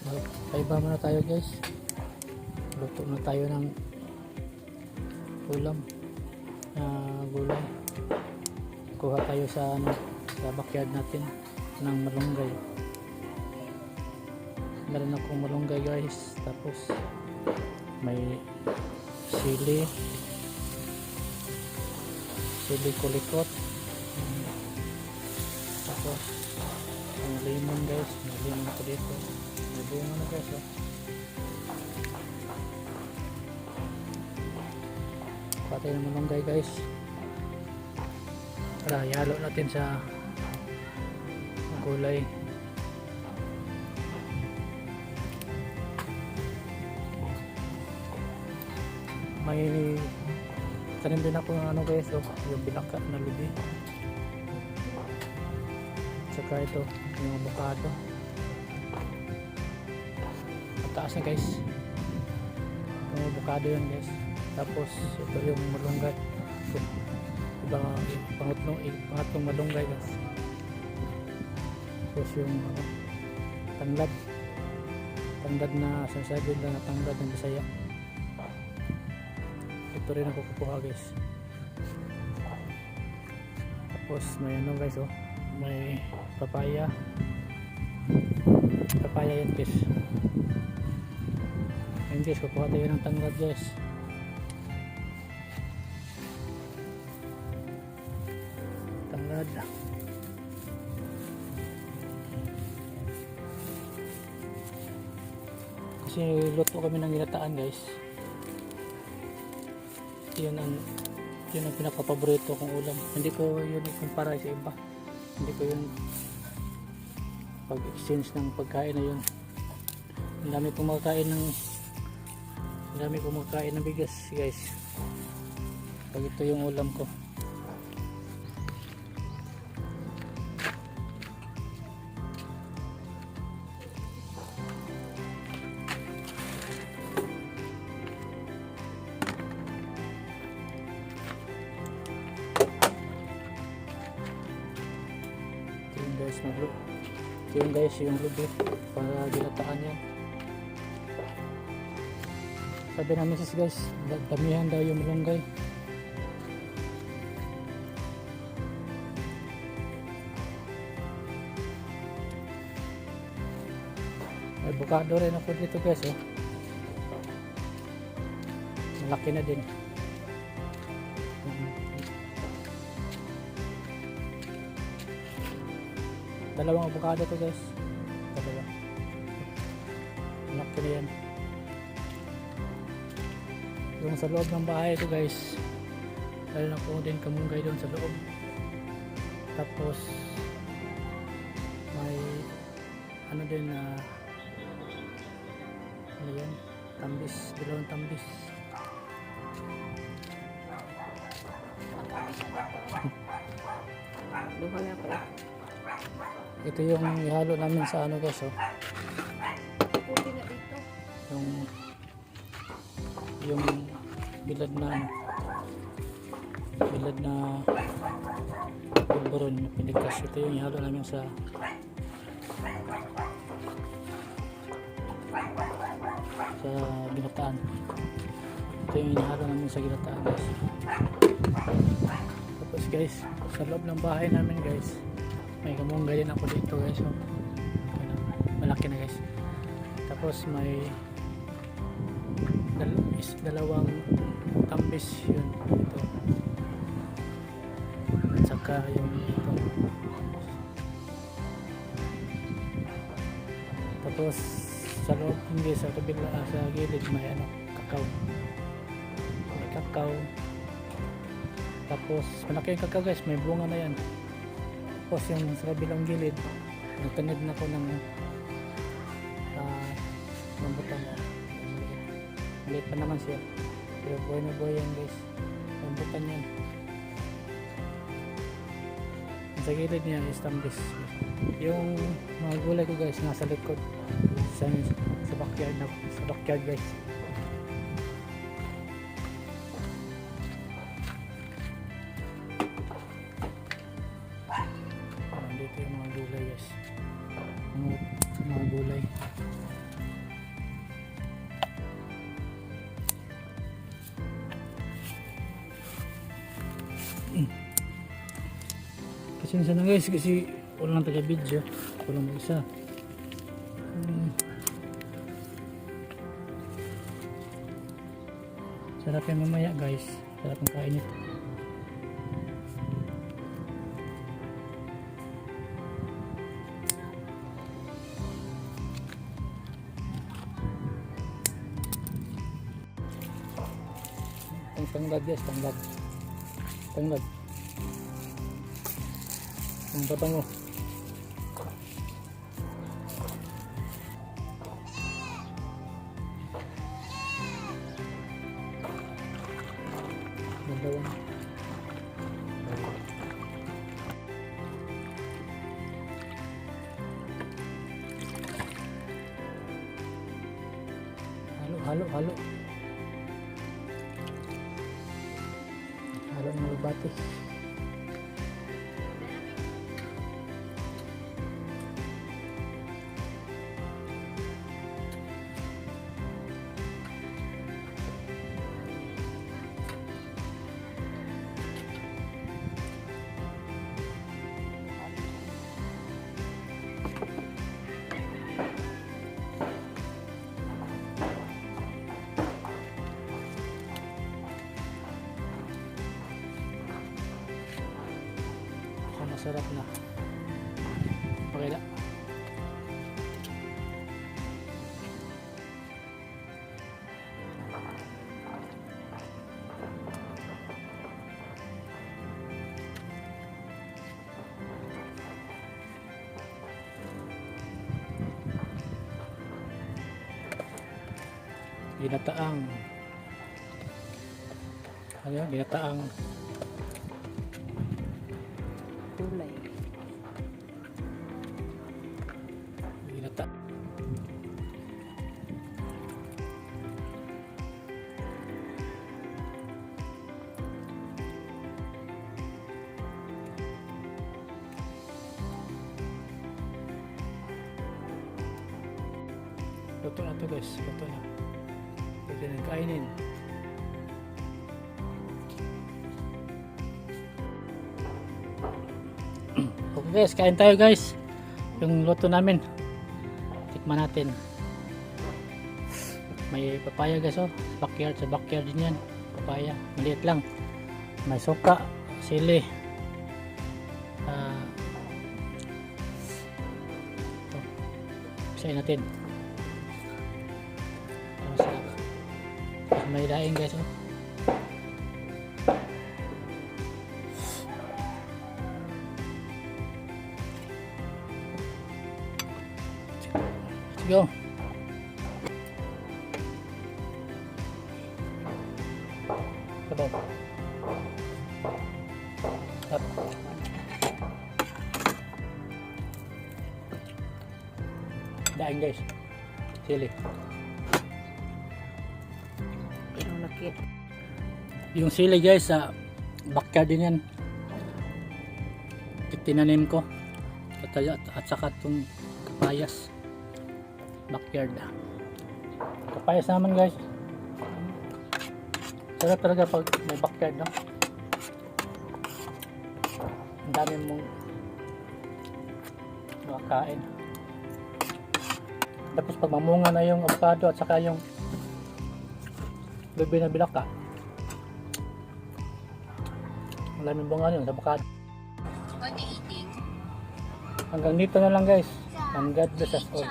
Kaiba muna tayo guys. Luto na tayo ng ulam na gulay. Kuha tayo sa backyard natin ng malunggay. Meron akong malunggay guys. Tapos may sili kulikot. Tapos ang lemon guys. May lemon ko dito. May bunga na guys oh. Patay ng malunggay guys. Tara, ihalo natin sa gulay. May tanim din ako ng ano guys oh, yung bilangka na lubi. Saka ito yung avocado. Ang taas na guys. Yung avocado yan guys. Tapos ito yung malunggay. Pangatlong malunggay guys. Tapos yung tanglad na sinasabi na tanglad ng Bisaya. Ito rin ako kukuha guys. Tapos may ano guys oh, may papaya yan guys. Ayun guys, kukuha tayo ng tanglad guys. Tanglad. Kasi luto kami ng ginataan guys. Yun ang pinaka-paborito kong ulam. Hindi ko yun ikumpara sa iba. Hindi ko yun pag-exchange ng pagkain na yun. Ang dami kong makain ng bigas guys. Pag ito yung ulam ko. Yung guys yung lubi para ginataan yan. Sabi namin guys, damihan daw yung malunggay. May avocado rin ako dito guys oh. Malaki na din. Dalawang avocado to guys. Dalawa. Malaki na yan. Yung sa loob ng bahay ko guys, dahil na po din kamunggay doon sa loob. Tapos may ano din na ano yan, tambis, dalawang tambis. Luha nga pala. Ito yung ihalo namin sa ano guys oh. Puti na dito. Yung bilad na pulburon na pinigkas. Ito yung ihalo namin sa ginataan. Ito yung ihalo namin sa ginataan guys. Tapos guys, sa loob ng bahay namin guys, may kamunggay din ako dito guys oh. Malaki na guys. Tapos may dalawang tambis yun ito. At saka yung ito. Tapos sa loob, hindi sa kabila, sa gilid may ano, kakao. May kakao. Tapos malaki yung kakao guys, may bunga na yan. Tapos yung sa kabilang gilid, nagtanid na ko ng rambutan. Maliit pa naman siya, pero buhay na buhay yan guys. Rambutan yan. Sa gilid niya is tambis. Yung mga gulay ko guys nasa likod sa backyard guys. Dito yung mga gulay guys. Mga gulay. Pasensya na guys kasi walang taga-video. Walang mag-isa. Sarap yung mamaya guys. Sarap ang kain ito. Tanglad guys, tanglad. Tanglad. Ang babango. Babango. Halo. Halo ng bati. Masarap na. Okay na. Ginataang. Ano yun? Ginataang Kulay. ginata. Luto na to guys. Luto na. Pwede nang kainin. Okay guys, kain tayo guys. Yung luto namin. Tikman natin. May papaya guys oh. Sa backyard din yan. Papaya. Maliit lang. May suka. Sili. Ito. Pisahin natin. Masarap. May daing guys oh. Go. Sabaw. Up. Daing guys. Sili. Ang laki. Yung sili guys sa backyard din yan. Tinanim ko. At saka itong kapayas. Backyard. Kapayas naman guys. Sarap talaga pag may backyard no. Ang dami mong makakain. Tapos pag mamunga na yung avocado at saka yung gabi na bilaka. Maraming bunga yun sa avocado. Hanggang dito na lang guys. And God bless us all.